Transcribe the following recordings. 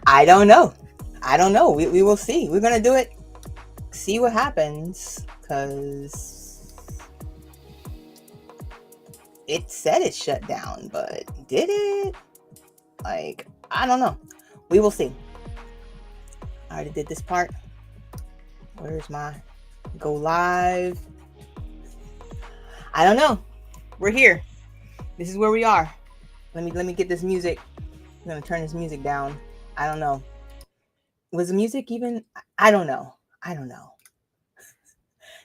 I don't know. I don't know. We will see. We're gonna do it. See what happens. Cause it said it shut down, but did it? Like, I don't know. We will see. I already did this part. Where's my go live? I don't know. We're here. This is where we are. Let me get this music. I'm gonna turn this music down. I don't know. Was the music even? I don't know. I don't know.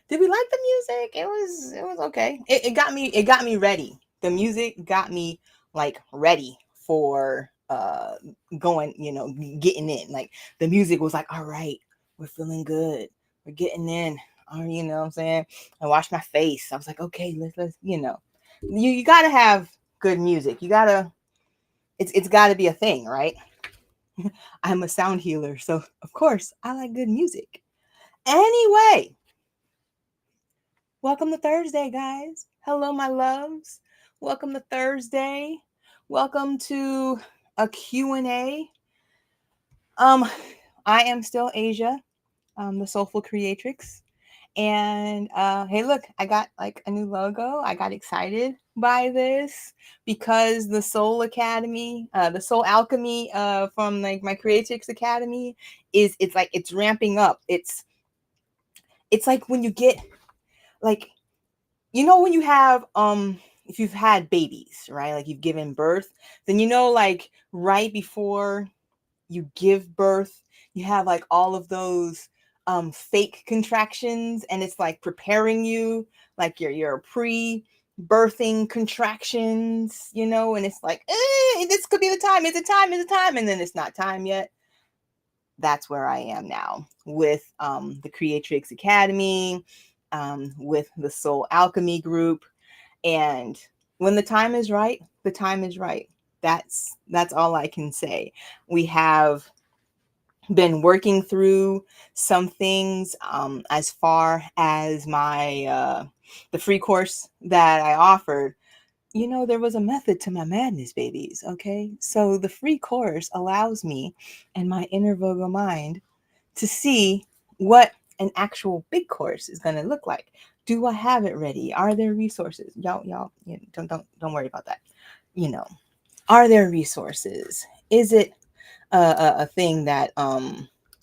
Did we like the music? It was okay. It got me ready. The music got me like ready for going, getting in. Like the music was like, all right, we're feeling good. We're getting in. Oh, you know what I'm saying? I washed my face. I was like, okay, let's you gotta have good music. You gotta it's gotta be a thing, right? I'm a sound healer, so of course I like good music. Anyway, welcome to Thursday, guys. Hello, my loves. Welcome to Thursday. Welcome to a Q&A. I am still Asia, the Soulful Creatrix. And hey, look, I got like a new logo. I got excited by this because the Soul Academy, the Soul Alchemy from like my Creatrix Academy it's like it's ramping up. It's like when you get like when you have if you've had babies, right? Like you've given birth, then like right before you give birth, you have like all of those fake contractions, and it's like preparing you, like your pre-birthing contractions, and it's like, this could be the time. Is it time? Is it time? And then it's not time yet. That's where I am now with the Creatrix Academy, with the Soul Alchemy group. And when the time is right, the time is right. That's all I can say. We have been working through some things as far as my the free course that I offered. There was a method to my madness, babies. Okay, so the free course allows me and my inner Virgo mind to see what an actual big course is going to look like. Do I have it ready? Are there resources? Y'all, don't worry about that. Are there resources? Is it a thing that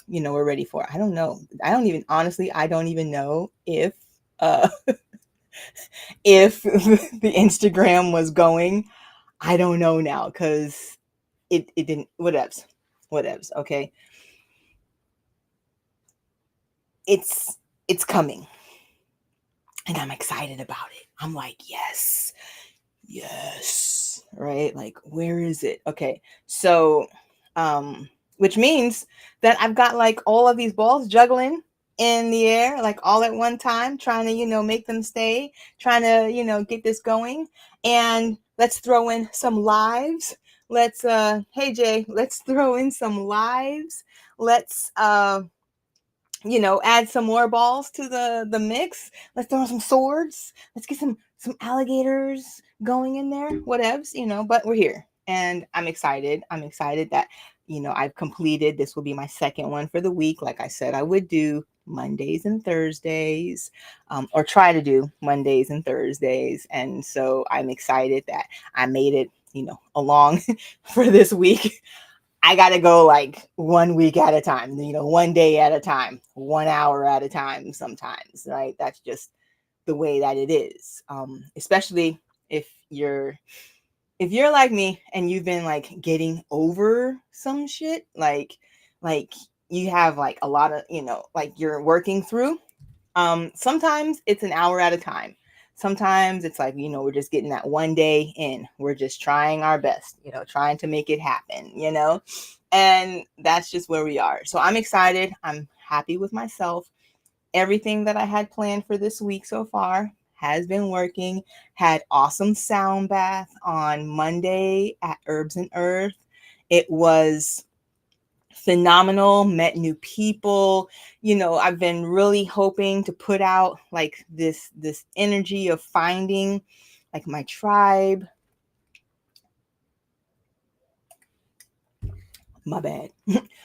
we're ready for? I don't know. I don't even know uh if the Instagram was going. I don't know now because it didn't. Whatevs. Okay, it's coming, and I'm excited about it. I'm like, yes, right? Like, where is it? Okay, so which means that I've got like all of these balls juggling in the air, like all at one time, trying to make them stay, trying to get this going. And let's throw in some lives. Let's hey Jay, let's throw in some lives. Let's add some more balls to the mix. Let's throw some swords. Let's get some alligators going in there. Whatevs, but we're here. And I'm excited. I'm excited that, I've completed. This will be my second one for the week. Like I said, I would do Mondays and Thursdays, or try to do Mondays and Thursdays. And so I'm excited that I made it, along for this week. I got to go like 1 week at a time, 1 day at a time, 1 hour at a time sometimes, right? That's just the way that it is. Especially if you're like me and you've been like getting over some shit, like you have like a lot of, like you're working through. Sometimes it's an hour at a time. Sometimes it's like, we're just getting that 1 day in. We're just trying our best, trying to make it happen, and that's just where we are. So I'm excited. I'm happy with myself. Everything that I had planned for this week so far has been working. Had awesome sound bath on Monday at Herbs and Earth. It was phenomenal. Met new people. I've been really hoping to put out like this energy of finding like my tribe. my bad,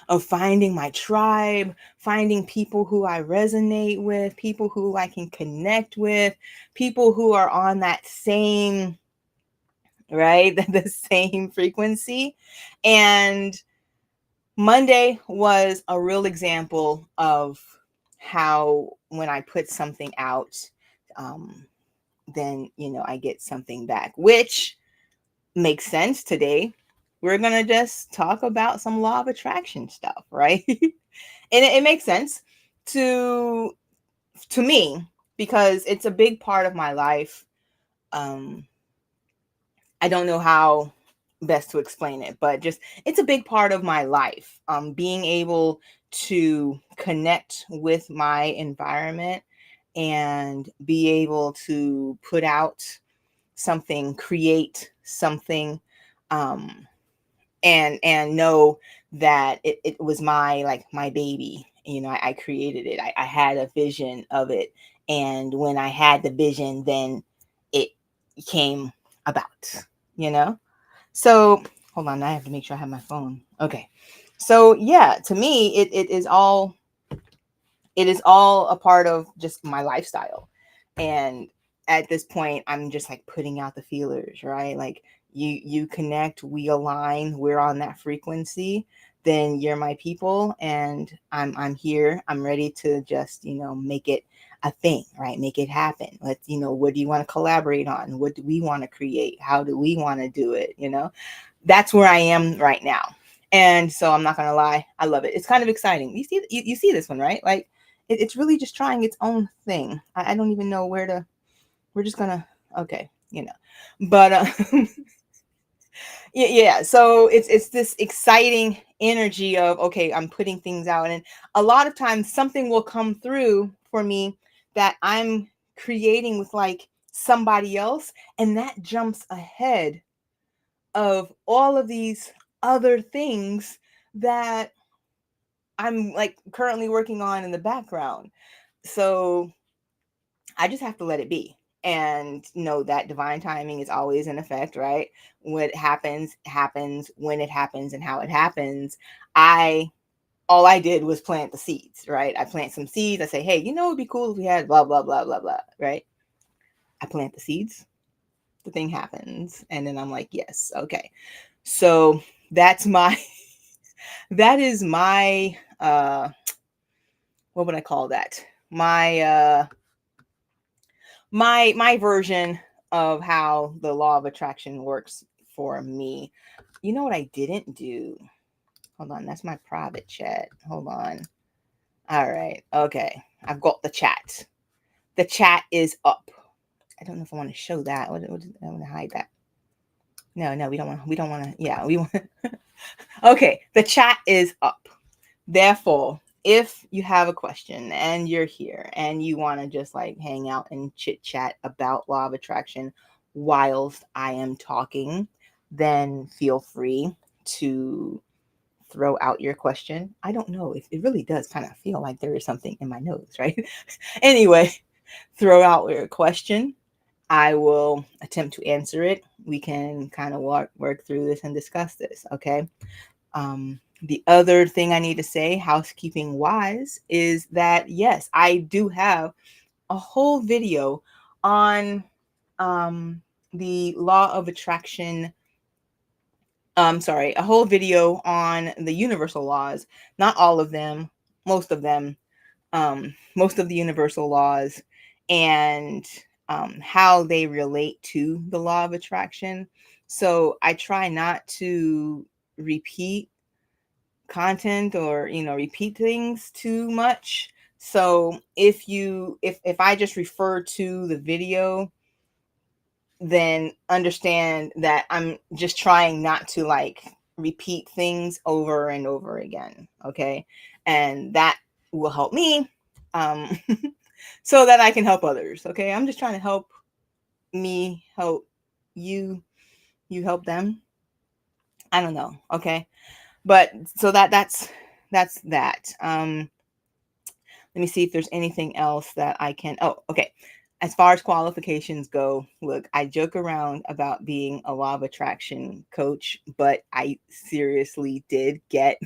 of finding my tribe, finding people who I resonate with, people who I can connect with, people who are on that same, right, the same frequency. And Monday was a real example of how when I put something out, then, I get something back, which makes sense. Today we're going to just talk about some law of attraction stuff, right? And it makes sense to me because it's a big part of my life. I don't know how best to explain it, but just it's a big part of my life. Being able to connect with my environment and be able to put out something, create something, and know that it was my baby. I created it. I had a vision of it, and when I had the vision, then it came about. You know. So hold on, I have to make sure I have my phone. Okay. So yeah, to me, it is all a part of just my lifestyle. And at this point, I'm just like putting out the feelers, right? Like you connect, we align, we're on that frequency, then you're my people, and I'm here. I'm ready to just, make it a thing, right? Make it happen. Let's, what do you want to collaborate on? What do we want to create? How do we want to do it? That's where I am right now. And so I'm not gonna lie, I love it. It's kind of exciting. You see this one, right? Like it's really just trying its own thing. I don't even know where to. We're just gonna, okay, but yeah. So it's this exciting energy of, okay, I'm putting things out, and a lot of times something will come through for me that I'm creating with like somebody else, and that jumps ahead of all of these other things that I'm like currently working on in the background. So I just have to let it be and know that divine timing is always in effect, right? What happens, happens when it happens and how it happens. All I did was plant the seeds, right? I plant some seeds. I say, hey, it'd be cool if we had blah, blah, blah, blah, blah, right? I plant the seeds, the thing happens. And then I'm like, yes, okay. So that's that is my, what would I call that? My version of how the law of attraction works for me. You know what I didn't do? Hold on, that's my private chat. Hold on. All right. Okay. I've got the chat. The chat is up. I don't know if I want to show that. I want to hide that. No, we don't want to. Yeah, we want. Okay. The chat is up. Therefore, if you have a question and you're here and you want to just like hang out and chit chat about law of attraction whilst I am talking, then feel free to throw out your question. I don't know if it really does kind of feel like there is something in my nose, right? Anyway, throw out your question. I will attempt to answer it. We can kind of work through this and discuss this, okay? The other thing I need to say, housekeeping wise, is that yes, I do have a whole video on the law of attraction. A whole video on the universal laws, not all of them, most of them, most of the universal laws, and how they relate to the law of attraction. So I try not to repeat content or repeat things too much. So if I just refer to the video, then understand that I'm just trying not to like repeat things over and over again, okay? And that will help me, um so that I can help others, okay? I'm just trying to help me help you, you help them. I don't know, okay? But so that's that. Let me see if there's anything else that I can. Oh, okay. as far as qualifications go, look, I joke around about being a law of attraction coach, but I seriously did get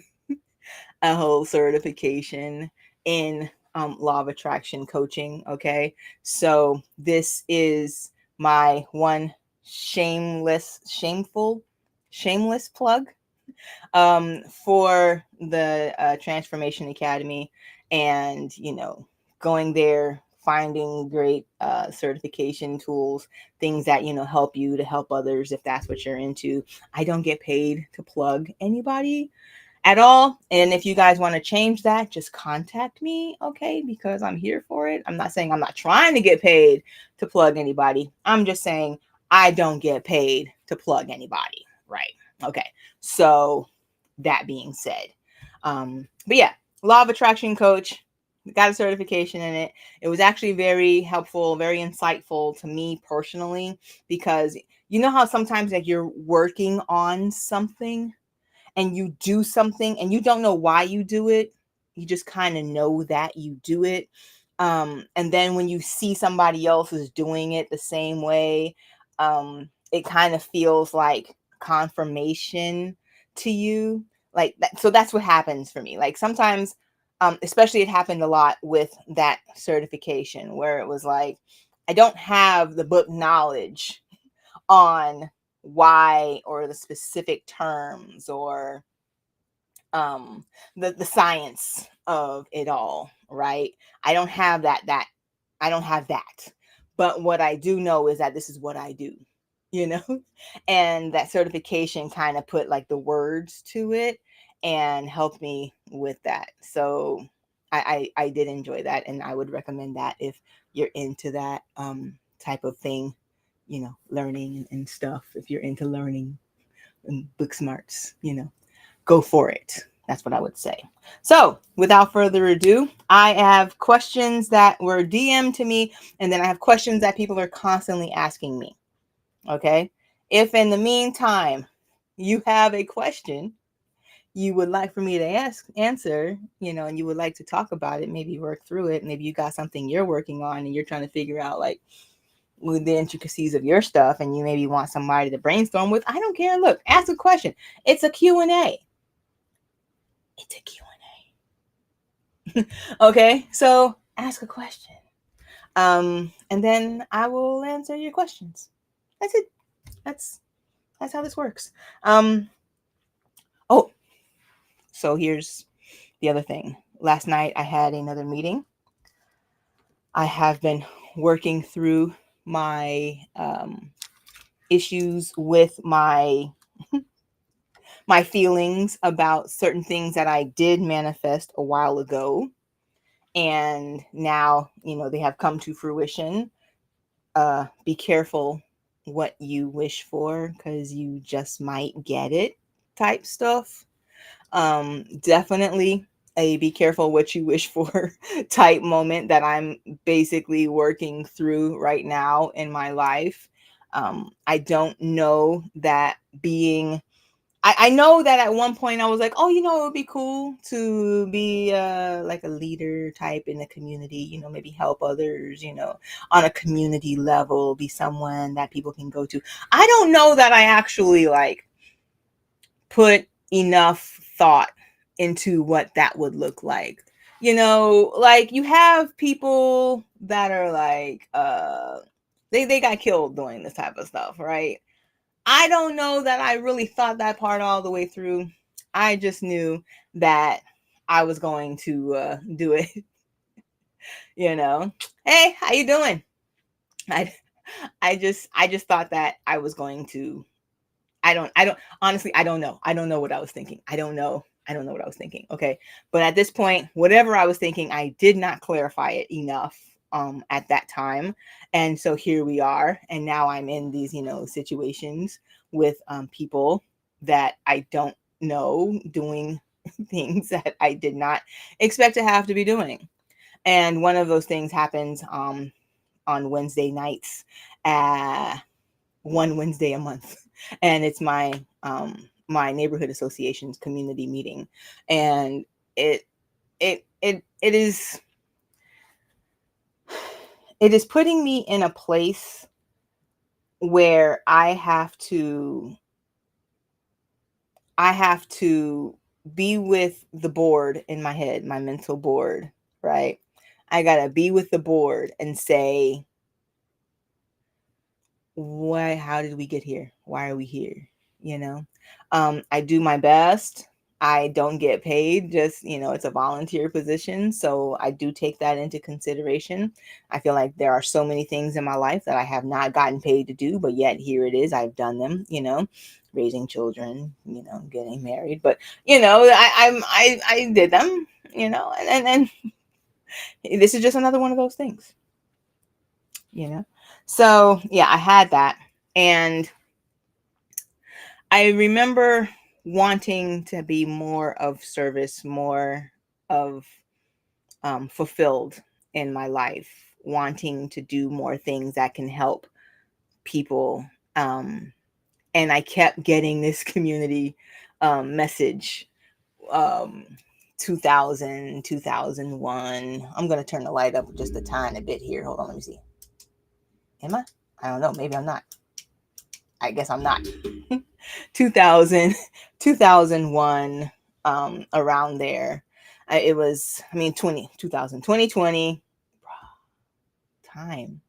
a whole certification in law of attraction coaching. Okay. So this is my one shameless plug for the Transformation Academy, and going there, finding great certification tools, things that help you to help others if that's what you're into. I don't get paid to plug anybody at all, and if you guys want to change that, just contact me, okay? Because I'm here for it. I'm not saying I'm not trying to get paid to plug anybody. I'm just saying I don't get paid to plug anybody, right? Okay. So that being said, but yeah, law of attraction coach, got a certification in it. It was actually very helpful, very insightful to me personally, because you know how sometimes like you're working on something and you do something and you don't know why you do it, you just kind of know that you do it, and then when you see somebody else is doing it the same way, it kind of feels like confirmation to you, like that. So that's what happens for me, like sometimes, especially it happened a lot with that certification where it was like I don't have the book knowledge on why or the specific terms or the science of it all, right? I don't have that I don't have that. But what I do know is that this is what I do, you know? And that certification kind of put like the words to it and helped me with that. So I did enjoy that, and I would recommend that if you're into that type of thing, learning and stuff. If you're into learning and book smarts, go for it. That's what I would say. So, without further ado, I have questions that were DM'd to me, and then I have questions that people are constantly asking me. Okay. If in the meantime you have a question you would like for me to answer, and you would like to talk about it, maybe work through it, maybe you got something you're working on and you're trying to figure out like with the intricacies of your stuff, and you maybe want somebody to brainstorm with, I don't care. Look, ask a question. It's a Q&A. It's a Q&A. Okay, so ask a question. And then I will answer your questions. That's it. That's how this works. Oh, so here's the other thing. Last night I had another meeting. I have been working through my issues with my feelings about certain things that I did manifest a while ago, and now they have come to fruition. Be careful what you wish for, because you just might get it type stuff. Definitely a be careful what you wish for type moment that I'm basically working through right now in my life. I don't know that being I know that at one point I was like, oh, it would be cool to be like a leader type in the community, maybe help others, on a community level, be someone that people can go to. I don't know that I actually like put enough thought into what that would look like. Like you have people that are like, they got killed doing this type of stuff, right? I don't know that I really thought that part all the way through. I just knew that I was going to do it. Hey, how you doing? I I just thought that I was going to. I don't honestly. I don't know. I don't know what I was thinking. I don't know. I don't know what I was thinking. Okay, but at this point, whatever I was thinking, I did not clarify it enough at that time, and so here we are. And now I'm in these situations with people that I don't know doing things that I did not expect to have to be doing. And one of those things happens on Wednesday nights, one Wednesday a month, and it's my neighborhood association's community meeting, and it is it is putting me in a place where I have to be with the board in my head, my mental board, right? I got to be with the board and say, why, how did we get here? Why are we here? You know, I do my best. I don't get paid, just, it's a volunteer position. So I do take that into consideration. I feel like there are so many things in my life that I have not gotten paid to do, but yet here it is. I've done them, raising children, getting married, but I did them, and this is just another one of those things, you know? So yeah, I had that. And I remember wanting to be more of service, more of fulfilled in my life, wanting to do more things that can help people. And I kept getting this community message, um, 2001. I'm going to turn the light up just a tiny bit here. Hold on, let me see. Am I? I don't know. Maybe I'm not. I guess I'm not. 2000, 2001, around there. It was, 2020. Time.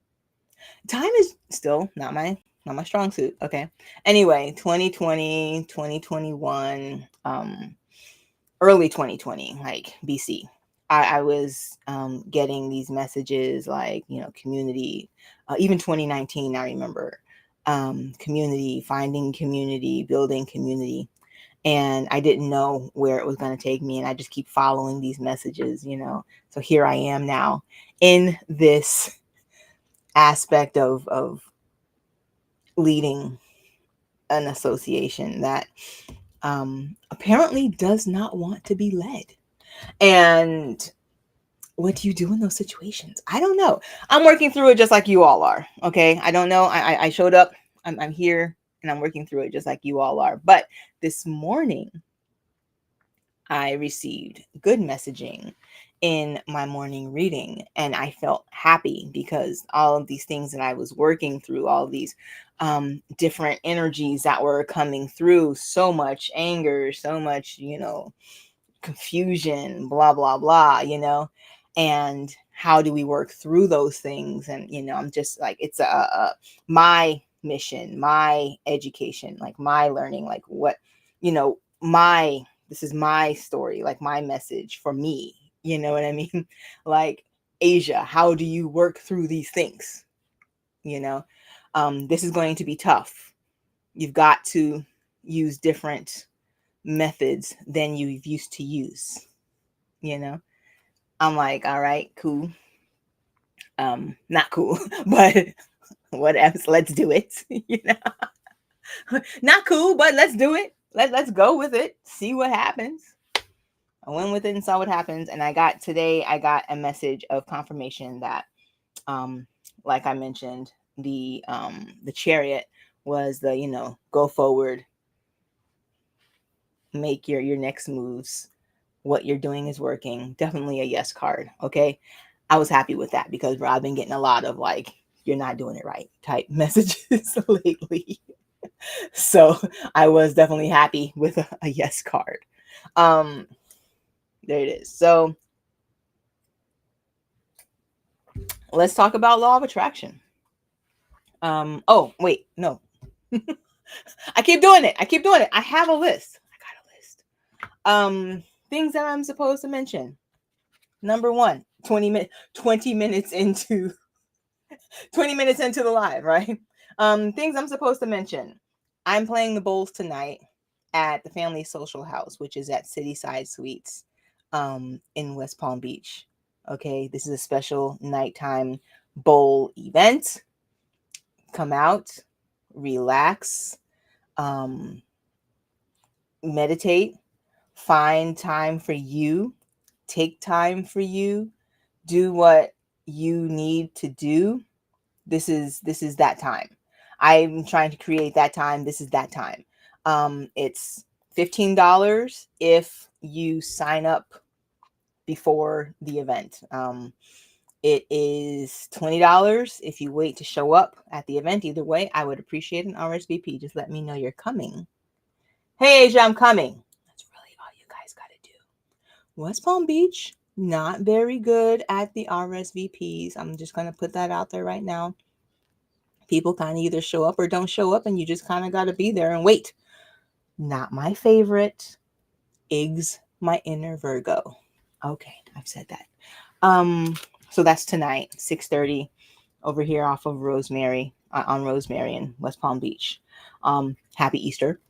Time is still not my strong suit. Okay. Anyway, 2020, 2021, early 2020, like BC. I was getting these messages like, community, even 2019, I remember, community, finding community, building community. And I didn't know where it was going to take me. And I just keep following these messages, So here I am now in this aspect of leading an association that apparently does not want to be led. And what do you do in those situations? I don't know. I'm working through it just like you all are. Okay. I don't know. I showed up. I'm here and I'm working through it just like you all are. But this morning, I received good messaging in my morning reading, and I felt happy because all of these things that I was working through, all of these different energies that were coming through, so much anger, so much, confusion, blah, blah, blah, and how do we work through those things? And, I'm just like, it's my mission, my education, like my learning, like what, my, this is my story, like my message for me, you know what I mean? Like, Asia, how do you work through these things? This is going to be tough. You've got to use different methods than you've used to use. I'm like, all right, cool. Not cool, but what else? Let's do it. Not cool, but let's do it. Let's go with it. See what happens. I went with it and saw what happens. And I got a message of confirmation that, like I mentioned, the chariot was the, go forward, make your next moves. What you're doing is working. Definitely a yes card. Okay. I was happy with that because I've been getting a lot of like, you're not doing it right type messages lately. So I was definitely happy with a yes card. There it is. So let's talk about law of attraction. Oh, wait, no. I keep doing it. I have a list. I got a list. Things that I'm supposed to mention. Number one, 20 minutes into 20 minutes into the live, right? Things I'm supposed to mention. I'm playing the bowls tonight at the Family Social House, which is at Cityside Suites, in West Palm Beach. Okay, this is a special nighttime bowl event. Come out, relax, meditate, find time for you, take time for you, do what you need to do. This is that time. I'm trying to create that time. This is that time. It's $15 if you sign up before the event. It is $20 if you wait to show up at the event. Either way, I would appreciate an RSVP. Just let me know you're coming. Hey, Asia, I'm coming. That's really all you guys got to do. West Palm Beach, not very good at the RSVPs. I'm just going to put that out there right now. People kind of either show up or don't show up, and you just kind of got to be there and wait. Not my favorite. Iggs, my inner Virgo. Okay, I've said that. So that's tonight, 6:30, over here off of Rosemary, on Rosemary in West Palm Beach. Happy Easter.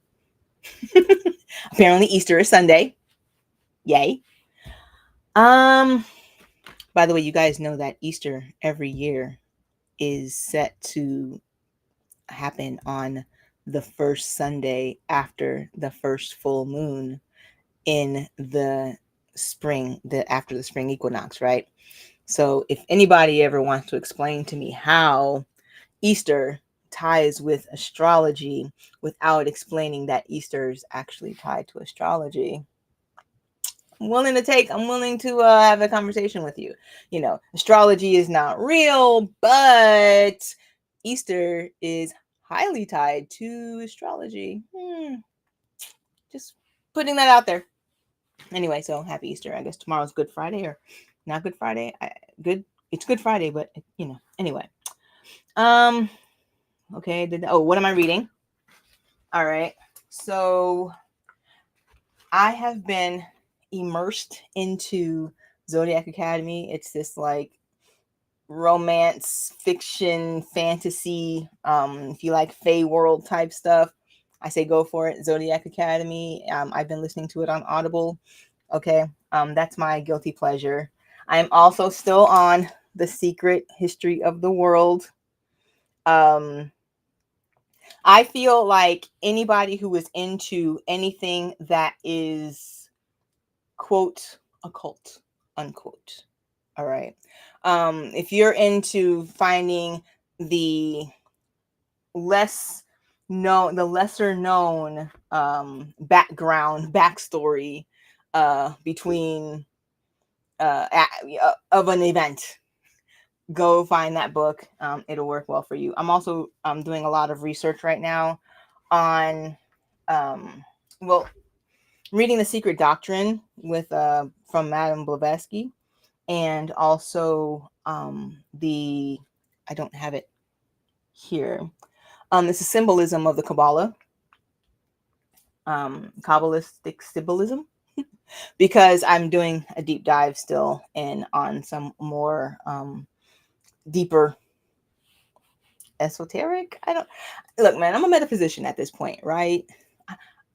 Apparently Easter is Sunday. Yay. By the way, you guys know that Easter every year is set to happen on the first Sunday after the first full moon in the spring, after the spring equinox, right? So if anybody ever wants to explain to me how Easter ties with astrology without explaining that Easter is actually tied to astrology, I'm willing to have a conversation with you. You know, astrology is not real, but Easter is highly tied to astrology. Just putting that out there. Anyway, so happy Easter. I guess tomorrow's Good Friday, or not Good Friday. It's Good Friday, but anyway. Okay. What am I reading? All right. So I have been immersed into Zodiac Academy. It's this like romance, fiction, fantasy. If you like Fae world type stuff, I say go for it. Zodiac Academy. I've been listening to it on Audible. Okay. That's my guilty pleasure. I'm also still on The Secret History of the World. I feel like anybody who is into anything that is quote occult, unquote. All right. If you're into finding the lesser known backstory between of an event, go find that book. It'll work well for you. I'm also doing a lot of research right now on reading The Secret Doctrine with from Madame Blavatsky, and also I don't have it here. It's a symbolism of the Kabbalah, Kabbalistic symbolism, because I'm doing a deep dive still on some more deeper esoteric. Look, man, I'm a metaphysician at this point, right?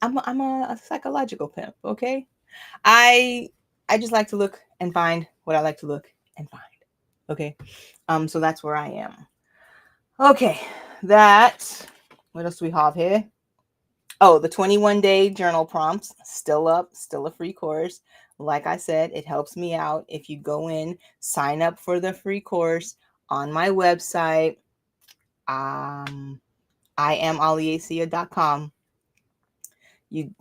I'm a psychological pimp, okay? I just like to look and find what I like to look and find. Okay. So that's where I am. Okay. What else do we have here? Oh, the 21-day journal prompts, still up, still a free course. Like I said, it helps me out if you go in, sign up for the free course on my website. IamAliacia.com.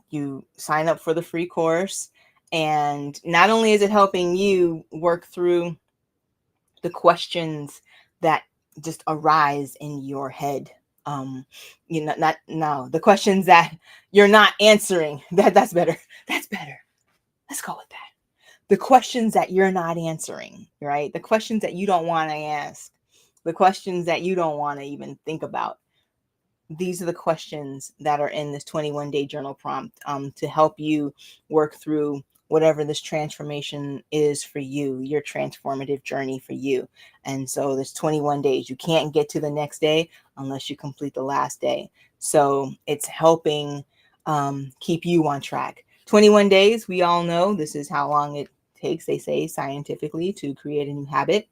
You sign up for the free course, and not only is it helping you work through the questions that just arise in your head, the questions that you're not answering. That's better. Let's go with that. The questions that you're not answering, right? The questions that you don't want to ask, the questions that you don't want to even think about. These are the questions that are in this 21-day journal prompt to help you work through whatever this transformation is for you, your transformative journey for you. And so there's 21 days. You can't get to the next day unless you complete the last day. So it's helping keep you on track. 21 days, we all know this is how long it takes, they say scientifically, to create a new habit.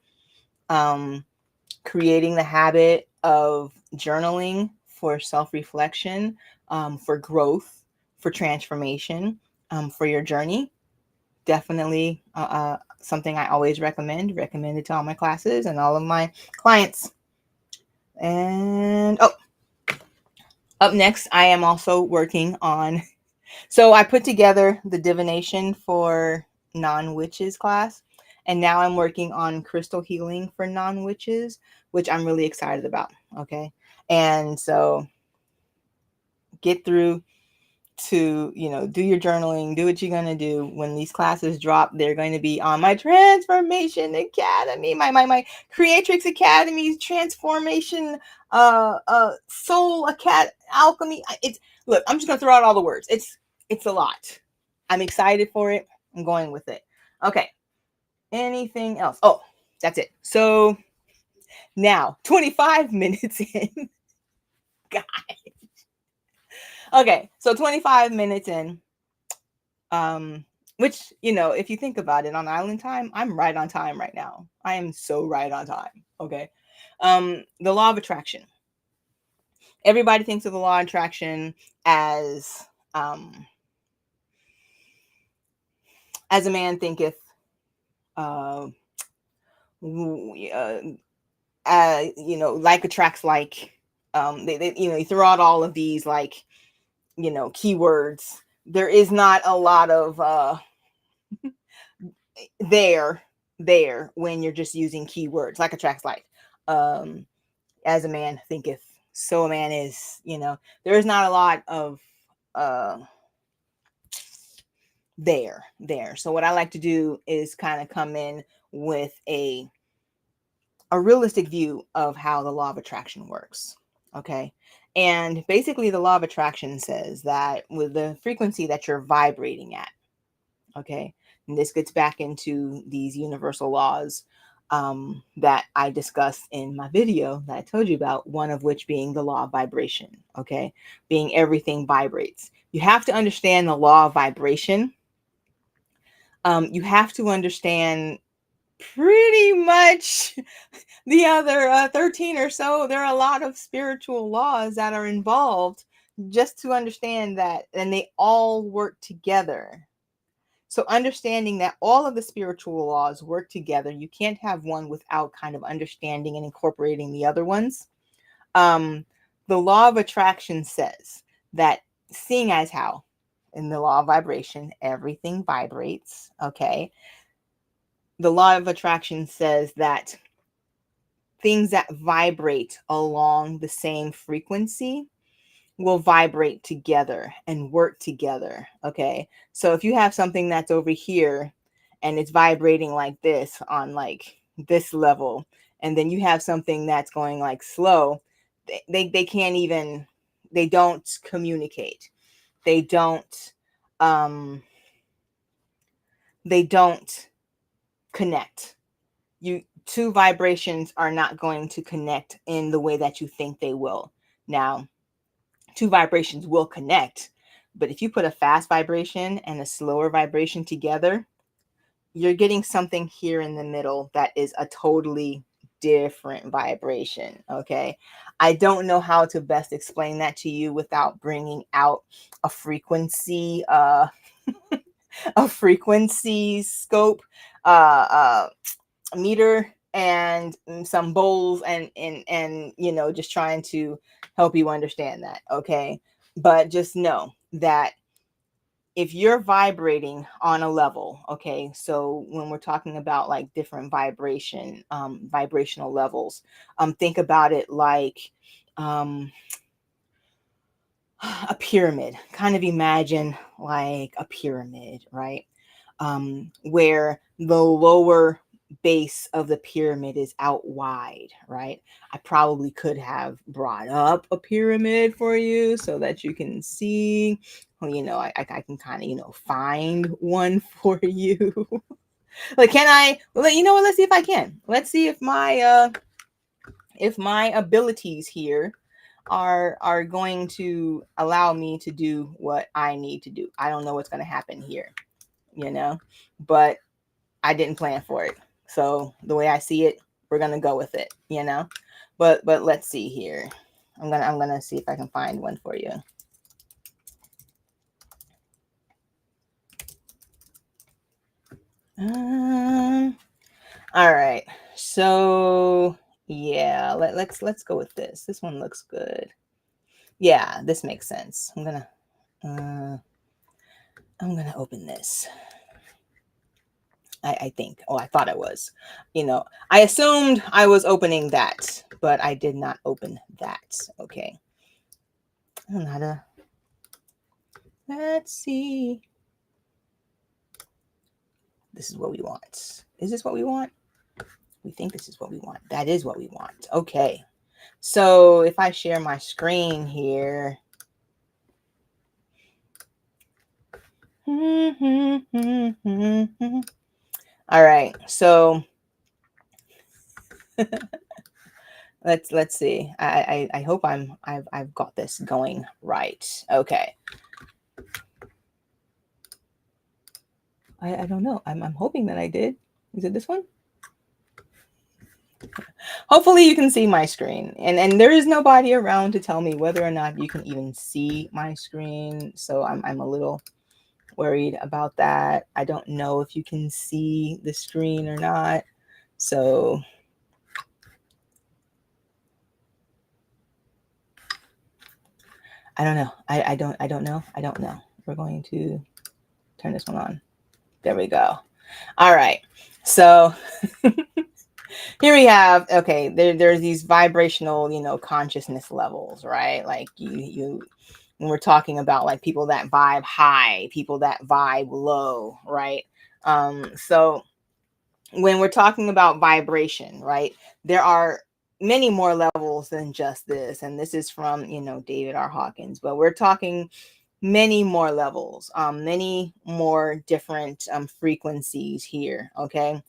Creating the habit of journaling for self-reflection, for growth, for transformation, for your journey. Definitely something I always recommend it to all my classes and all of my clients. And up next, I am also working on, so I put together the divination for non-witches class, And now I'm working on crystal healing for non-witches, which I'm really excited about. Okay. And so get through to, do your journaling, do what you're going to do. When these classes drop, they're going to be on my Transformation Academy, my Creatrix Academy's Transformation Soul Academy Alchemy. It's Look, I'm just going to throw out all the words. It's a lot. I'm excited for it. I'm going with it. Okay. Anything else? Oh, that's it. So now 25 minutes in. God. Okay, so 25 minutes in. Which, if you think about it, on island time, I'm right on time right now. I am so right on time. Okay. The law of attraction. Everybody thinks of the law of attraction um as a man thinketh, uh, like attracts like. They you throw out all of these, like, keywords. There is not a lot of there when you're just using keywords, like attracts like. As a man thinketh, so a man is. There is not a lot of uh there. So what I like to do is kind of come in with a realistic view of how the law of attraction works. Okay. And basically, the law of attraction says that with the frequency that you're vibrating at, okay, and this gets back into these universal laws that I discussed in my video that I told you about, one of which being the law of vibration, okay, being everything vibrates. You have to understand the law of vibration. You have to understand pretty much the other 13 or so. There are a lot of spiritual laws that are involved just to understand that, and they all work together. So understanding that all of the spiritual laws work together, you can't have one without kind of understanding and incorporating the other ones. The law of attraction says that, seeing as how in the law of vibration, everything vibrates, okay? The law of attraction says that things that vibrate along the same frequency will vibrate together and work together. Okay. So if you have something that's over here and it's vibrating like this on like this level, and then you have something that's going like slow, they can't even, they don't communicate. They don't, they don't connect. Two vibrations are not going to connect in the way that you think they will. Now, two vibrations will connect, but if you put a fast vibration and a slower vibration together, you're getting something here in the middle that is a totally different vibration. Okay. I don't know how to best explain that to you without bringing out a frequency, a frequency scope, meter, and some bowls, and just trying to help you understand that. Okay. But just know that if you're vibrating on a level, okay, so when we're talking about like different vibrational levels, think about it like a pyramid. Kind of imagine like a pyramid, right? Where the lower base of the pyramid is out wide, right? I probably could have brought up a pyramid for you so that you can see. Well, I can kind of, find one for you. Like, can I? Well, you know what? Let's see if I can. Let's see if my abilities here are going to allow me to do what I need to do. I don't know what's going to happen here, but I didn't plan for it. So the way I see it, we're going to go with it, but let's see here. I'm going to see if I can find one for you. All right. So yeah, let's go with this. This one looks good. Yeah, this makes sense. I'm gonna open this. I think. Oh, I thought I was. I assumed I was opening that, but I did not open that. Okay. I don't know how to. Let's see. This is what we want. Is this what we want? We think this is what we want. That is what we want. Okay. So if I share my screen here. All right. So let's see. I hope I've got this going right. Okay. I don't know. I'm hoping that I did. Is it this one? Hopefully you can see my screen. And there is nobody around to tell me whether or not you can even see my screen. So I'm a little worried about that. I don't know if you can see the screen or not. So I don't know. I don't know. I don't know. We're going to turn this one on. There we go. All right. So here we have, okay, there's these vibrational, consciousness levels, right? Like you when we're talking about like people that vibe high, people that vibe low, right? So when we're talking about vibration, right, there are many more levels than just this. And this is from, David R. Hawkins, but we're talking many more levels, many more different frequencies here. Okay.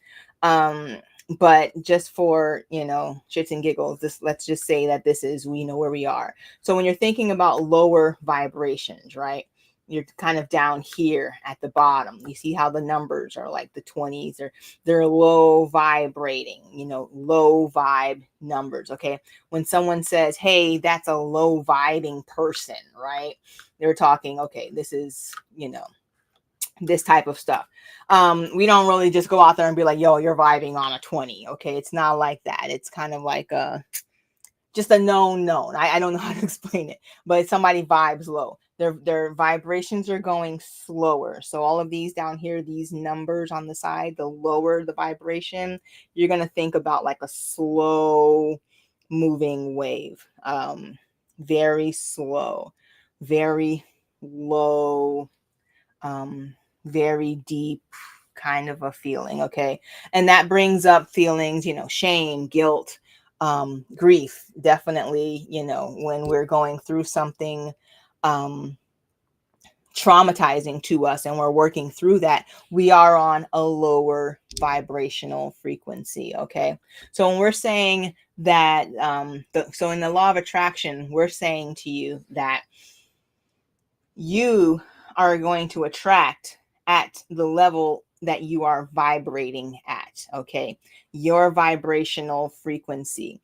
Um, but just for, shits and giggles, let's just say that this is, we know where we are. So when you're thinking about lower vibrations, right? You're kind of down here at the bottom. You see how the numbers are like the 20s, or they're low vibrating, low vibe numbers. Okay. When someone says, hey, that's a low vibing person, right? They're talking, okay, this is, this type of stuff. We don't really just go out there and be like, yo, you're vibing on a 20. Okay. It's not like that. It's kind of like just a known. I don't know how to explain it, but somebody vibes low. Their vibrations are going slower. So all of these down here, these numbers on the side, the lower the vibration, you're going to think about like a slow moving wave. Very slow, very low, very deep kind of a feeling. Okay. And that brings up feelings, shame, guilt, grief, definitely, when we're going through something traumatizing to us and we're working through that, we are on a lower vibrational frequency. Okay. So when we're saying that, so in the law of attraction, we're saying to you that you are going to attract at the level that you are vibrating at. Okay. Your vibrational frequency.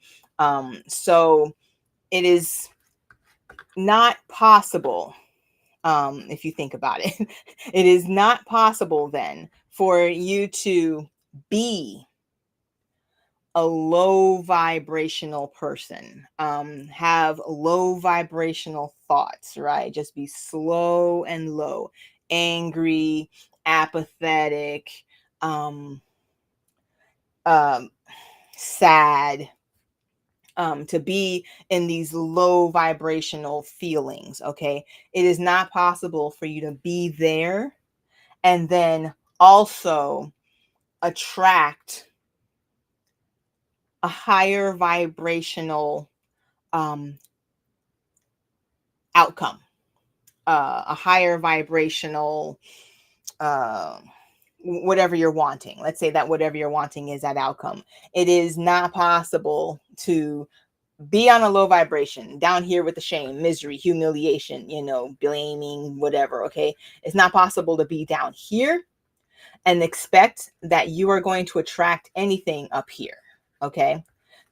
So it is not possible, if you think about it, it is not possible then for you to be a low vibrational person, have low vibrational thoughts, right? Just be slow and low, angry, apathetic, um, um, sad, to be in these low vibrational feelings. Okay. It is not possible for you to be there and then also attract a higher vibrational outcome, a higher vibrational, uh, whatever you're wanting. Let's say that whatever you're wanting is that outcome. It is not possible to be on a low vibration down here with the shame, misery, humiliation, blaming, whatever. Okay. It's not possible to be down here and expect that you are going to attract anything up here. Okay.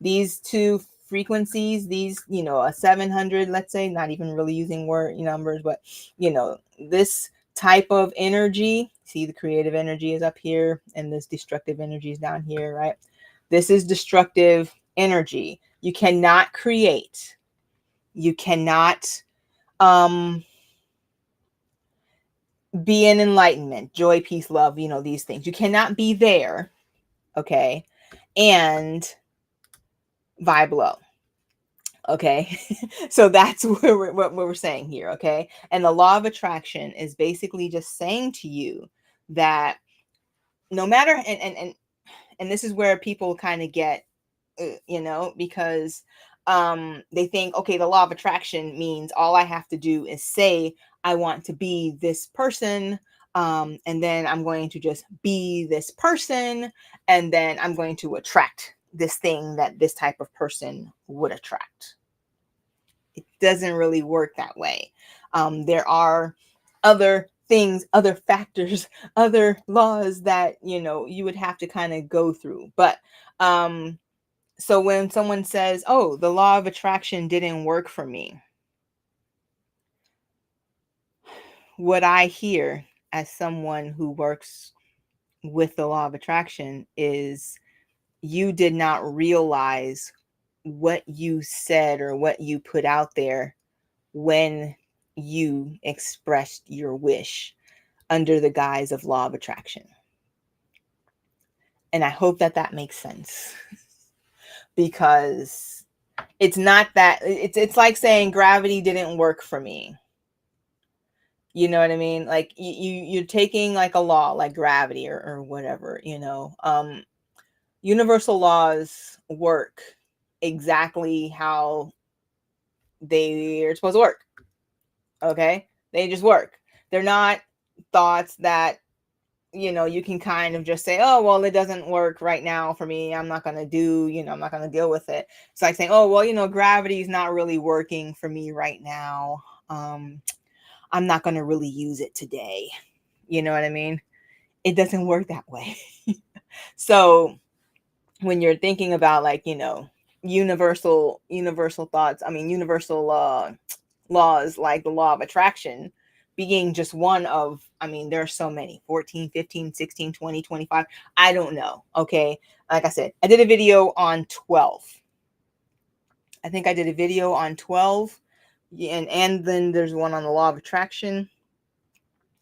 These two frequencies, these, a 700, let's say, not even really using word numbers, but this type of energy, see the creative energy is up here and this destructive energy is down here, right? This is destructive energy. You cannot create. You cannot be in enlightenment, joy, peace, love, these things. You cannot be there, okay, and vibe low. Okay. So that's what we're saying here. Okay. And the law of attraction is basically just saying to you that no matter, and this is where people kind of get, because they think, okay, the law of attraction means all I have to do is say, I want to be this person. And then I'm going to just be this person. And then I'm going to attract this thing that this type of person would attract. It doesn't really work that way. There are other things, other factors, other laws that, you would have to kind of go through. But so when someone says, oh, the law of attraction didn't work for me, what I hear as someone who works with the law of attraction is you did not realize what you said or what you put out there when you expressed your wish under the guise of law of attraction. And I hope that that makes sense. Because it's not that it's like saying gravity didn't work for me. You know what I mean? Like you're taking like a law like gravity or whatever, universal laws work exactly how they're supposed to work. Okay? They just work. They're not thoughts that you can kind of just say, oh, well, it doesn't work right now for me. I'm not going to I'm not going to deal with it. It's like saying, oh, well, gravity is not really working for me right now. I'm not going to really use it today. You know what I mean? It doesn't work that way. So when you're thinking about like, universal thoughts, universal laws like the law of attraction being just one of, there's so many, 14, 15, 16, 20, 25. I don't know. Okay. Like I said, I did a video on 12. I think I did a video on 12 and then there's one on the law of attraction.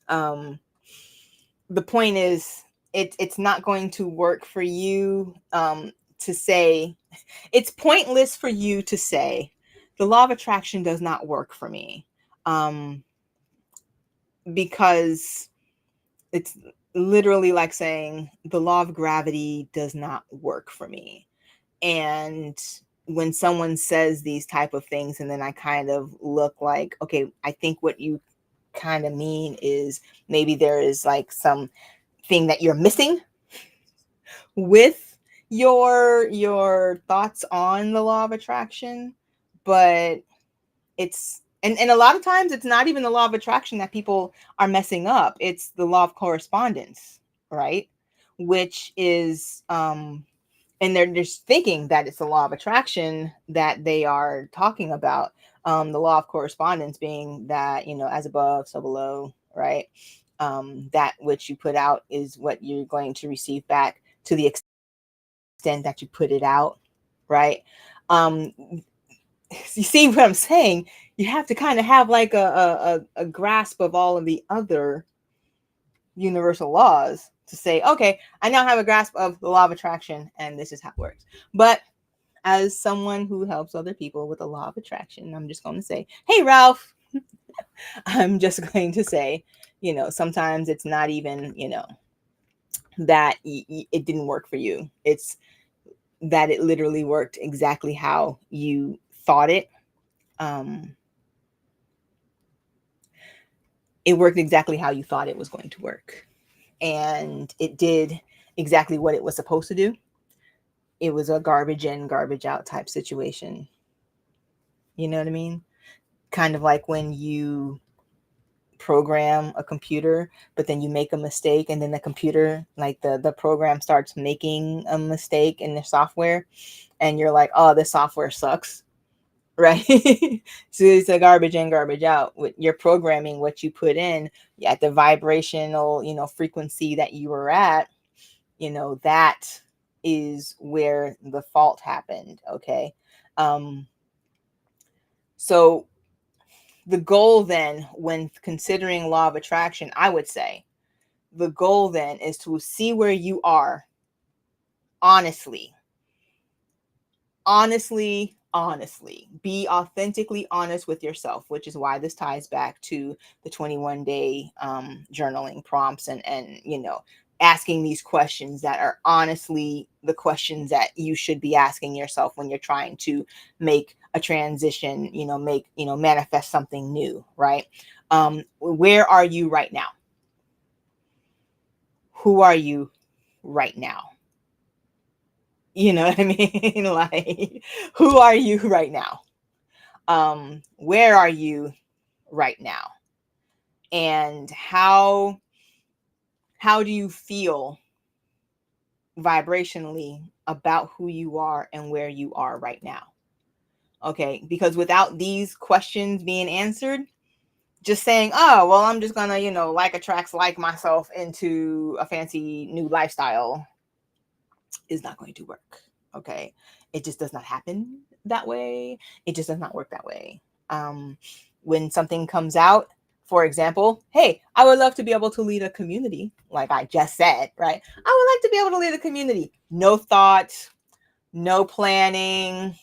The point is it's not going to work for you to say, it's pointless for you to say the law of attraction does not work for me. Because it's literally like saying the law of gravity does not work for me. And when someone says these type of things and then I kind of look like, okay, I think what you kind of mean is maybe there is like some thing that you're missing with your thoughts on the law of attraction. But it's and a lot of times it's not even the law of attraction that people are messing up. It's the law of correspondence, right? Which is and they're just thinking that it's the law of attraction that they are talking about. The law of correspondence being that, as above, so below, right? That which you put out is what you're going to receive back to the extent that you put it out, right? You see what I'm saying? You have to kind of have like a grasp of all of the other universal laws to say, okay, I now have a grasp of the law of attraction and this is how it works. But as someone who helps other people with the law of attraction, I'm just going to say, hey, Ralph, I'm just going to say, sometimes it's not even, that it didn't work for you. It's that it literally worked exactly how you thought it. It worked exactly how you thought it was going to work. And it did exactly what it was supposed to do. It was a garbage in, garbage out type situation. You know what I mean? Kind of like when you program a computer, but then you make a mistake and then the computer, like the program starts making a mistake in the software and you're like, oh, this software sucks. Right? So it's a garbage in, garbage out. You're programming what you put in at the vibrational, frequency that you were at, that is where the fault happened. Okay. So the goal then, when considering law of attraction, I would say the goal then is to see where you are honestly. Honestly, be authentically honest with yourself, which is why this ties back to the 21-day journaling prompts, and asking these questions that are honestly the questions that you should be asking yourself when you're trying to make a transition, manifest something new, right? Where are you right now? Who are you right now? You know what I mean? Like, who are you right now? Where are you right now? And how do you feel vibrationally about who you are and where you are right now? Okay, because without these questions being answered, just saying, oh, well, I'm just gonna, like attracts like myself into a fancy new lifestyle is not going to work. Okay, it just does not happen that way. It just does not work that way. When something comes out, for example, hey, I would love to be able to lead a community, like I just said, right? I would like to be able to lead a community. No thought, no planning,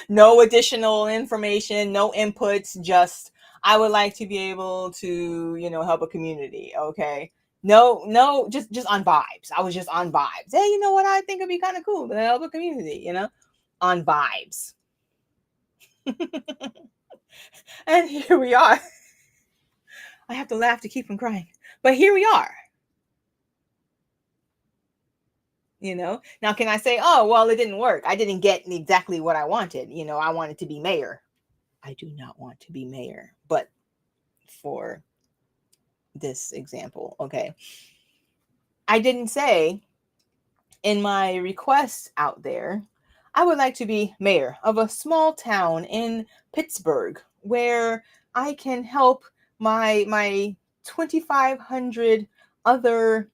no additional information, no inputs, just I would like to be able to, help a community. Okay. No, just on vibes. I was just on vibes. Hey, you know what? I think it'd be kind of cool to help a community, on vibes. And here we are. I have to laugh to keep from crying. But here we are. Now can I say, oh, well, it didn't work. I didn't get exactly what I wanted. I wanted to be mayor. I do not want to be mayor, but for this example, okay, I didn't say in my request out there, I would like to be mayor of a small town in Pittsburgh where I can help my 2,500 other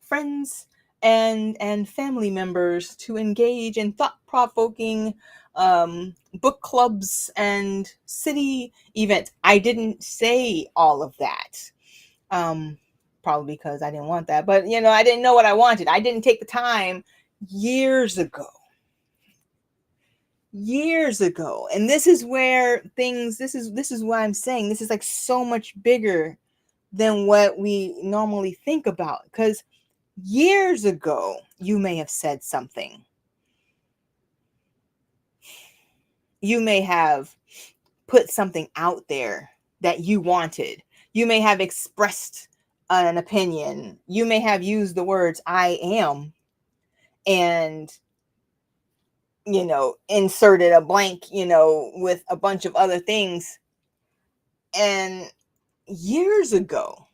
friends and family members to engage in thought-provoking book clubs and city events. I didn't say all of that. Probably because I didn't want that, but I didn't know what I wanted. I didn't take the time years ago. And this is where this is why I'm saying this is like so much bigger than what we normally think about, because years ago you may have said something. You may have put something out there that you wanted. You may have expressed an opinion. You may have used the words I am and inserted a blank, with a bunch of other things. And years ago,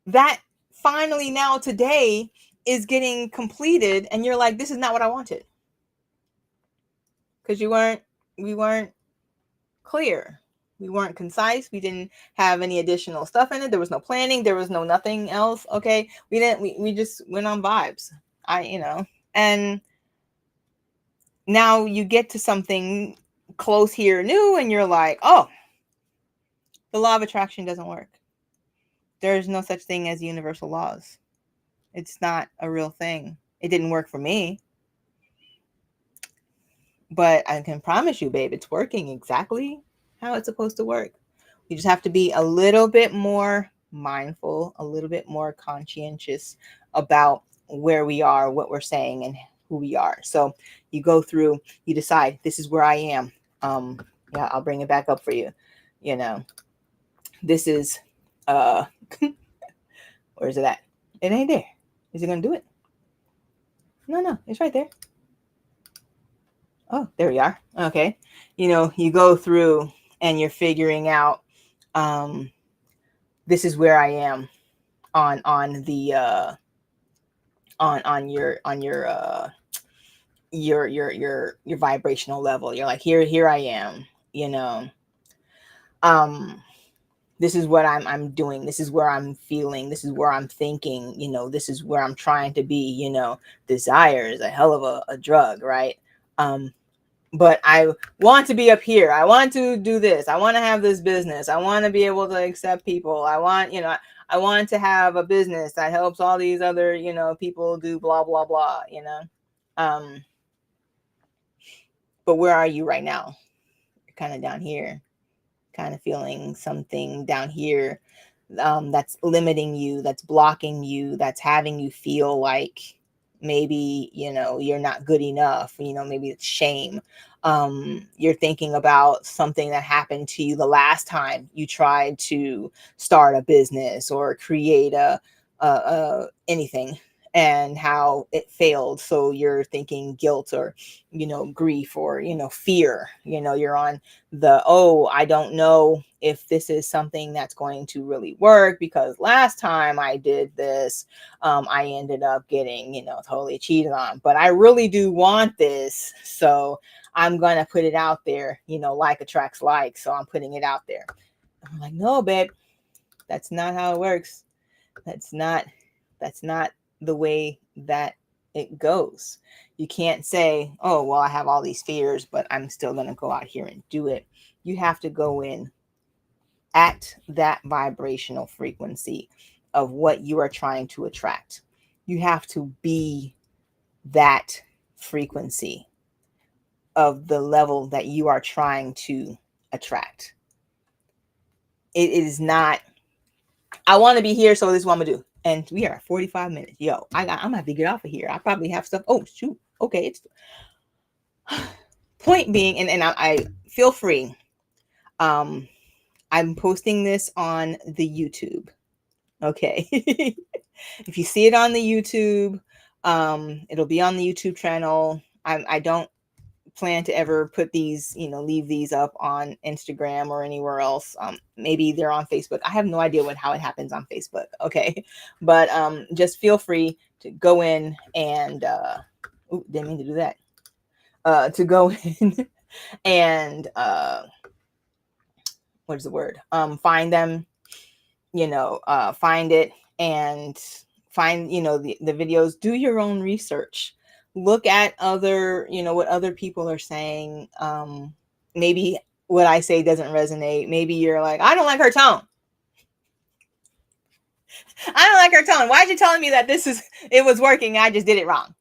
that finally now today is getting completed, and you're like, this is not what I wanted. Because we weren't clear. We weren't concise. We didn't have any additional stuff in it. There was no planning. There was no nothing else. Okay. We just went on vibes. And now you get to something close here new, and you're like, oh, the law of attraction doesn't work. There's no such thing as universal laws. It's not a real thing. It didn't work for me. But I can promise you, babe, it's working exactly how it's supposed to work. You just have to be a little bit more mindful, a little bit more conscientious about where we are, what we're saying, and who we are. So you go through, you decide, this is where I am. Yeah, I'll bring it back up for you. This is, where is it at? It ain't there. Is it going to do it? No, it's right there. Oh, there we are. Okay. You go through and you're figuring out, this is where I am on the, on your vibrational level. You're like, here I am, this is what I'm doing. This is where I'm feeling. This is where I'm thinking, this is where I'm trying to be, desire is a hell of a drug, right? but I want to be up here. I want to do this. I want to have this business. I want to be able to accept people. I want, I want to have a business that helps all these other, people do blah, blah, blah, But where are you right now? You're kind of down here, kind of feeling something down here that's limiting you, that's blocking you, that's having you feel like maybe, you're not good enough, maybe it's shame. You're thinking about something that happened to you the last time you tried to start a business or create anything, and how it failed. So you're thinking guilt or, grief or, fear. You're on the, oh, I don't know if this is something that's going to really work, because last time I did this, I ended up getting, totally cheated on. But I really do want this. So I'm going to put it out there, like attracts like. So I'm putting it out there. I'm like, no, babe, that's not how it works. That's not the way that it goes. You can't say, oh, well, I have all these fears, but I'm still going to go out here and do it. You have to go in at that vibrational frequency of what you are trying to attract. You have to be that frequency of the level that you are trying to attract. It is not, I want to be here, so this is what I'm gonna do. And we are at 45 minutes. Yo, I'm gonna have to get off of here. I probably have stuff. Oh shoot. Okay, it's point being, and I feel free. I'm posting this on the YouTube. Okay. If you see it on the YouTube, it'll be on the YouTube channel. I don't plan to ever put these, leave these up on Instagram or anywhere else. Maybe they're on Facebook. I have no idea how it happens on Facebook. Okay. But just feel free to go in and didn't mean to do that. To go in and what is the word? Find them, find it and find, the videos, do your own research, look at other, what other people are saying. Maybe what I say doesn't resonate. Maybe you're like, I don't like her tone. I don't like her tone. Why'd you telling me that it was working? I just did it wrong,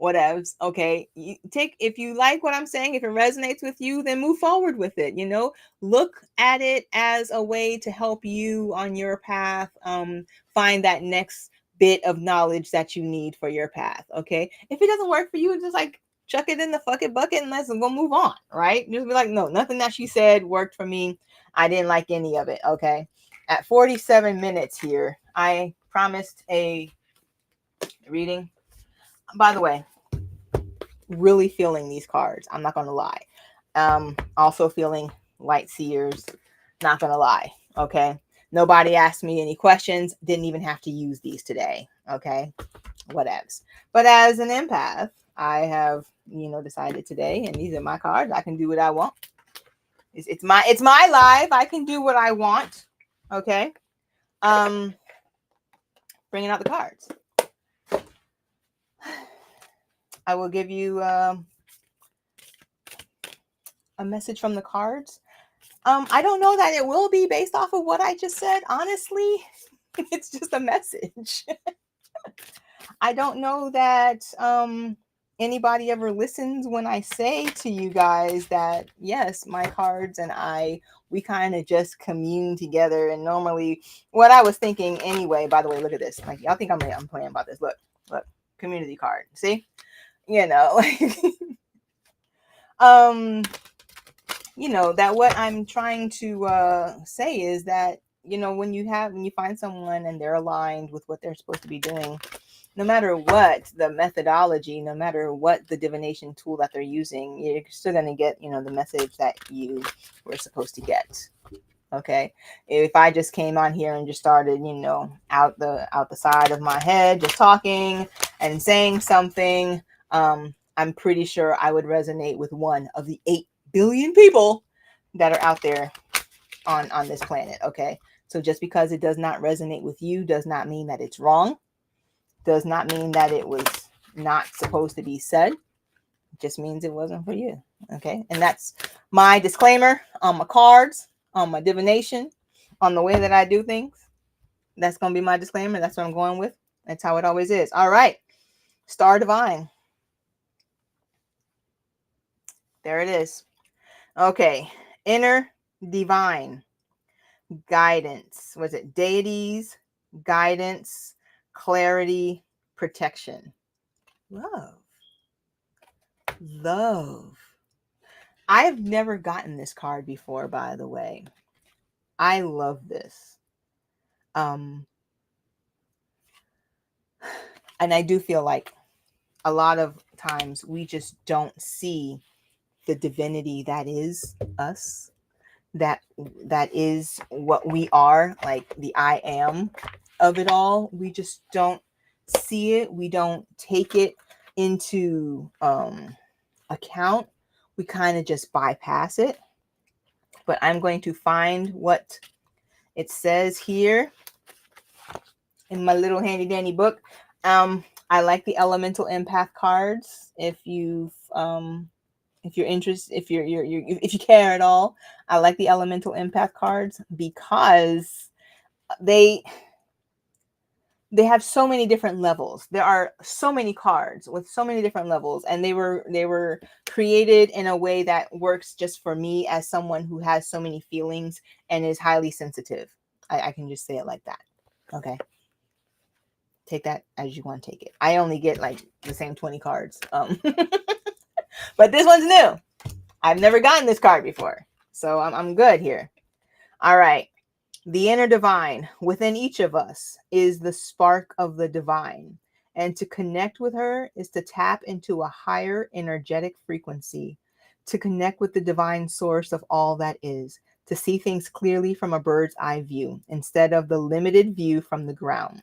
whatevs. Okay. If you like what I'm saying, if it resonates with you, then move forward with it. Look at it as a way to help you on your path. Find that next bit of knowledge that you need for your path. Okay. If it doesn't work for you, just like chuck it in the fucking bucket and let's go move on. Right. Just be like, no, nothing that she said worked for me. I didn't like any of it. Okay. At 47 minutes here, I promised a reading. By the way, really feeling these cards. I'm not going to lie. Also feeling light seers. Not going to lie. Okay. Nobody asked me any questions. Didn't even have to use these today. Okay. Whatevs. But as an empath, I have, decided today, and these are my cards. I can do what I want. It's my life. I can do what I want. Okay. Bringing out the cards. I will give you a message from the cards. I don't know that it will be based off of what I just said. Honestly, it's just a message. I don't know that anybody ever listens when I say to you guys that, yes, my cards and we kind of just commune together. And normally what I was thinking anyway, by the way, look at this. Like, y'all think I'm playing about this. Look, community card. See? That what I'm trying to say is that, when you find someone and they're aligned with what they're supposed to be doing, no matter what the methodology, no matter what the divination tool that they're using, you're still going to get, the message that you were supposed to get. Okay. If I just came on here and just started, out the side of my head, just talking and saying something, I'm pretty sure I would resonate with one of the 8 billion people that are out there on this planet. Okay. So just because it does not resonate with you does not mean that it's wrong. Does not mean that it was not supposed to be said. It just means it wasn't for you. Okay. And that's my disclaimer on my cards, on my divination, on the way that I do things. That's going to be my disclaimer. That's what I'm going with. That's how it always is. All right. Star Divine. There it is. Okay. Inner Divine. Guidance. Was it deities, guidance, clarity, protection? Love. Love. I've never gotten this card before, by the way. I love this. And I do feel like a lot of times we just don't see the divinity that is us, that is what we are, like the I am of it all. We just don't see it. We don't take it into account. We kind of just bypass it. But I'm going to find what it says here in my little handy dandy book. I like the elemental empath cards. If you're interested, if if you care at all, I like the elemental empath cards because they have so many different levels. There are so many cards with so many different levels, and they were created in a way that works just for me as someone who has so many feelings and is highly sensitive. I can just say it like that. Okay. Take that as you want to take it. I only get like the same 20 cards. But this one's new. I've never gotten this card before. So I'm good here. All right. The inner divine within each of us is the spark of the divine. And to connect with her is to tap into a higher energetic frequency, to connect with the divine source of all that is, to see things clearly from a bird's eye view instead of the limited view from the ground.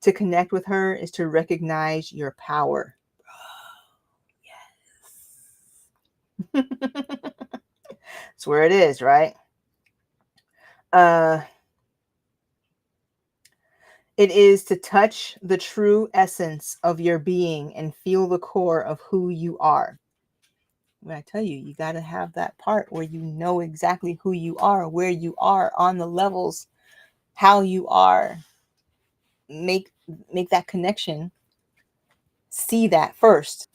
To connect with her is to recognize your power. Yes. That's where it is, right? It is to touch the true essence of your being and feel the core of who you are. When I tell you, you got to have that part where you know exactly who you are, where you are on the levels, how you are. Make that connection. See that first.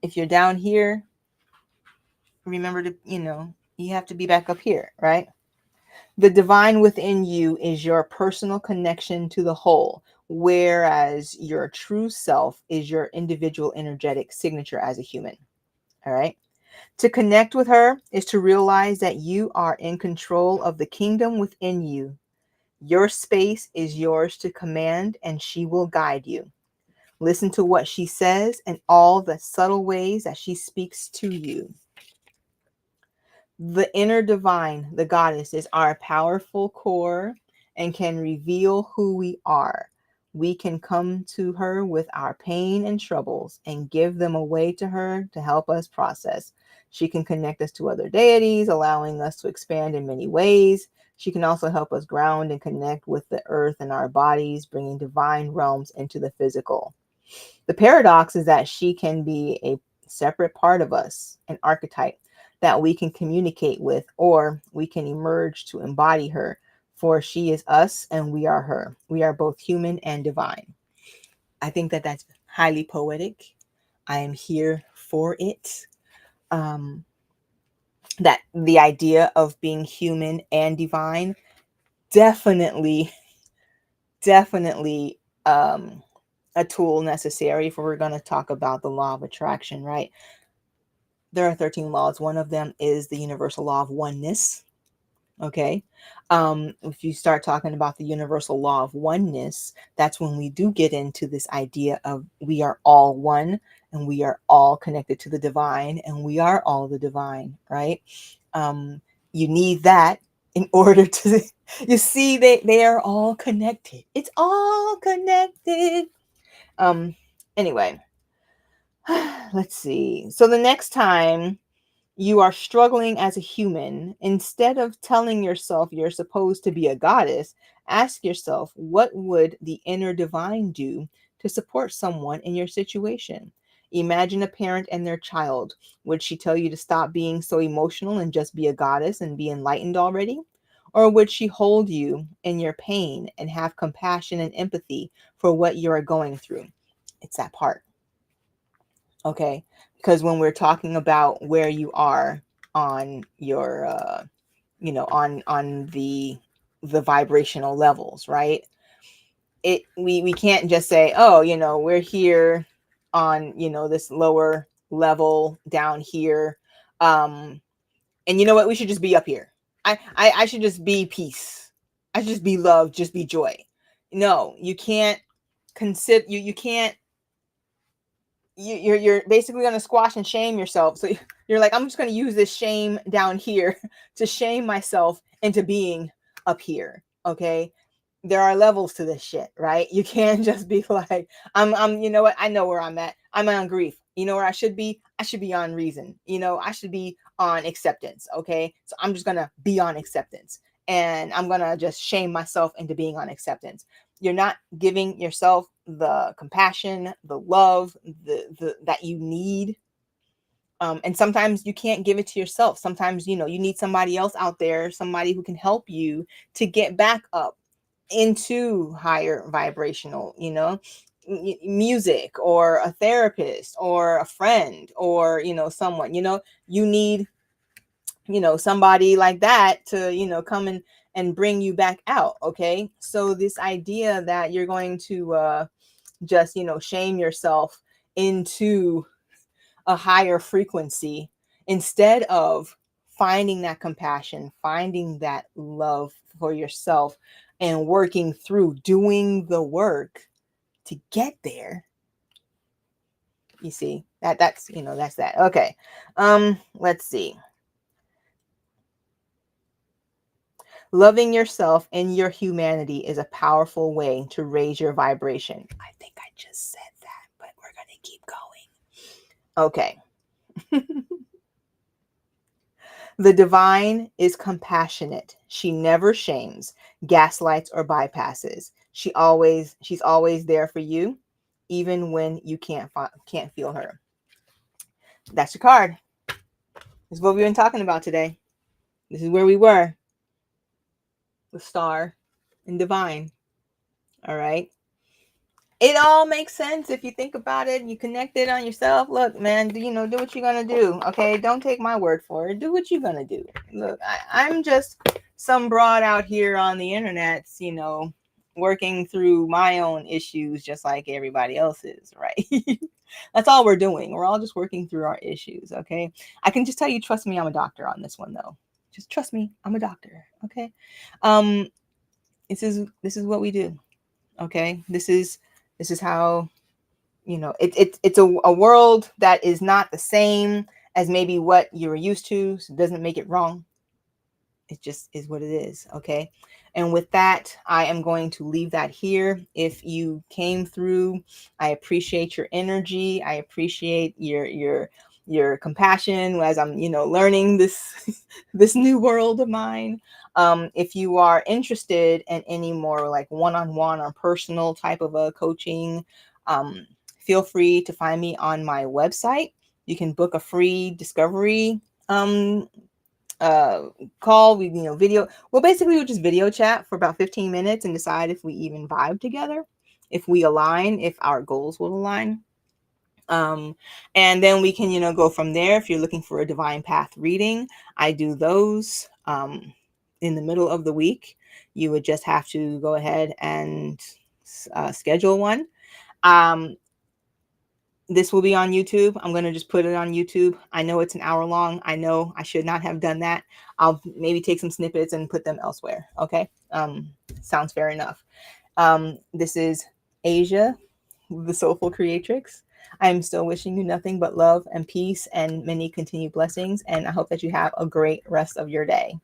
If you're down here, remember to, you have to be back up here, right? The divine within you is your personal connection to the whole, whereas your true self is your individual energetic signature as a human. All right. To connect with her is to realize that you are in control of the kingdom within you. Your space is yours to command, and she will guide you. Listen to what she says and all the subtle ways that she speaks to you. The inner divine, the goddess, is our powerful core and can reveal who we are. We can come to her with our pain and troubles and give them away to her to help us process. She can connect us to other deities, allowing us to expand in many ways. She can also help us ground and connect with the earth and our bodies, bringing divine realms into the physical. The paradox is that she can be a separate part of us, an archetype that we can communicate with, or we can emerge to embody her, for she is us and we are her. We are both human and divine. I think that that's highly poetic. I am here for it. That the idea of being human and divine definitely a tool necessary if we're going to talk about the law of attraction, right? There are 13 laws. One of them is the universal law of oneness. Okay. If you start talking about the universal law of oneness, that's when we do get into this idea of we are all one and we are all connected to the divine and we are all the divine, right? You need that in order to, you see, they are all connected. It's all connected. Anyway, let's see. So the next time you are struggling as a human, instead of telling yourself you're supposed to be a goddess, ask yourself, what would the inner divine do to support someone in your situation? Imagine a parent and their child. Would she tell you to stop being so emotional and just be a goddess and be enlightened already? Or would she hold you in your pain and have compassion and empathy for what you are going through? It's that part. Okay? Because when we're talking about where you are on your on the vibrational levels, right? We can't just say, oh, we're here on, this lower level down here. And you know what? We should just be up here. I should just be peace. I should just be love, just be joy. No, you can't consider you can't you're basically going to squash and shame yourself. So you're like, I'm just going to use this shame down here to shame myself into being up here. Okay. There are levels to this shit, right? You can't just be like, I'm, you know what? I know where I'm at. I'm on grief. You know where I should be? I should be on reason. I should be on acceptance. Okay. So I'm just going to be on acceptance, and I'm going to just shame myself into being on acceptance. You're not giving yourself the compassion, the love, the that you need. And sometimes you can't give it to yourself. Sometimes, you need somebody else out there, somebody who can help you to get back up into higher vibrational, music, or a therapist, or a friend, or, someone, you need, somebody like that to, come and bring you back out. Okay. So this idea that you're going to just, shame yourself into a higher frequency instead of finding that compassion, finding that love for yourself, and working through doing the work to get there. You see, that's that. Okay. Let's see. Loving yourself and your humanity is a powerful way to raise your vibration. I think I just said that, but we're going to keep going. Okay. The divine is compassionate. She never shames, gaslights, or bypasses. She's always there for you, even when you can't feel her. That's your card. This is what we've been talking about today. This is where we were. The star and divine. All right. It all makes sense if you think about it. You connect it on yourself. Look, man, do what you're gonna do. Okay, don't take my word for it. Do what you're gonna do. Look, I'm just some broad out here on the internet, working through my own issues just like everybody else is, right? That's all we're doing. We're all just working through our issues. Okay, I can just tell you, trust me, I'm a doctor on this one though. Just trust me, I'm a doctor. Okay, this is what we do. Okay, this is how, it's a world that is not the same as maybe what you're used to, so it doesn't make it wrong. It just is what it is. Okay. And with that, I am going to leave that here. If you came through, I appreciate your energy. I appreciate your compassion as I'm, learning this this new world of mine. If you are interested in any more like one-on-one or personal type of a coaching, feel free to find me on my website. You can book a free discovery call. We video, well, basically we'll just video chat for about 15 minutes and decide if we even vibe together, if we align, if our goals will align. And then we can go from there. If you're looking for a divine path reading, I do those in the middle of the week. You would just have to go ahead and schedule one. This will be on YouTube. I'm going to just put it on YouTube. I know it's an hour long. I know I should not have done that. I'll maybe take some snippets and put them elsewhere. Okay. Sounds fair enough. This is Asia, the Soulful Creatrix. I'm still wishing you nothing but love and peace and many continued blessings. And I hope that you have a great rest of your day.